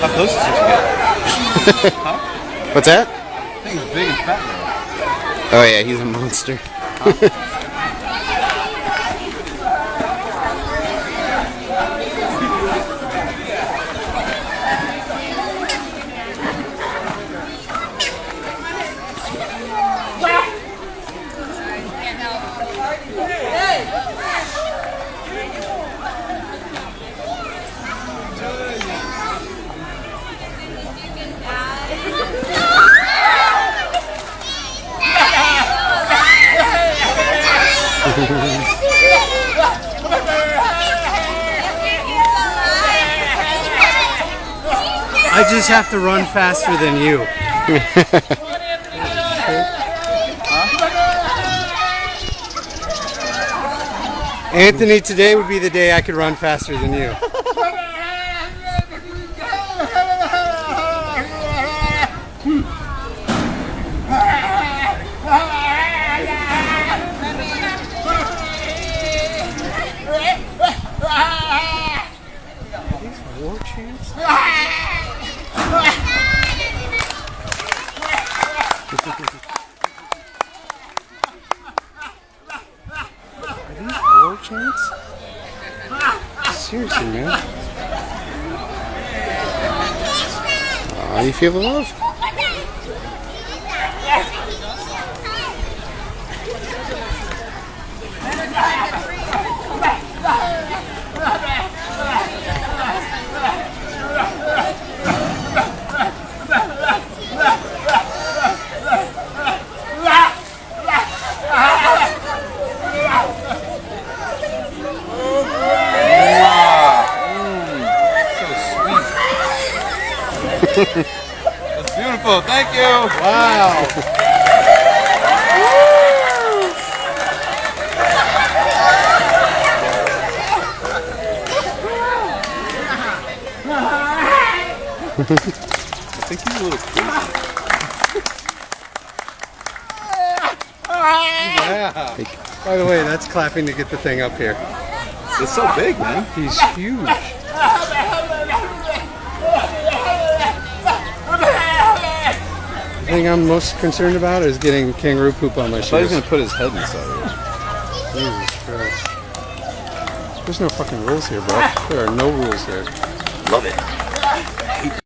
How close did you get? Huh? What's that? I think he's big and fat now. Oh yeah, he's a monster. I just have to run faster than you. Anthony, today would be the day I could run faster than you. War chants? Are these war chants? Seriously, man. Aw, you feel the love? That's beautiful. Thank you. Wow. I think he's a little crazy. Yeah. By the way, that's clapping to get the thing up here. It's so big, man. He's huge. The thing I'm most concerned about is getting kangaroo poop on my I thought he was shoes. going to put his head inside of it. Jesus Christ. There's no fucking rules here, bro. There are no rules here. Love it.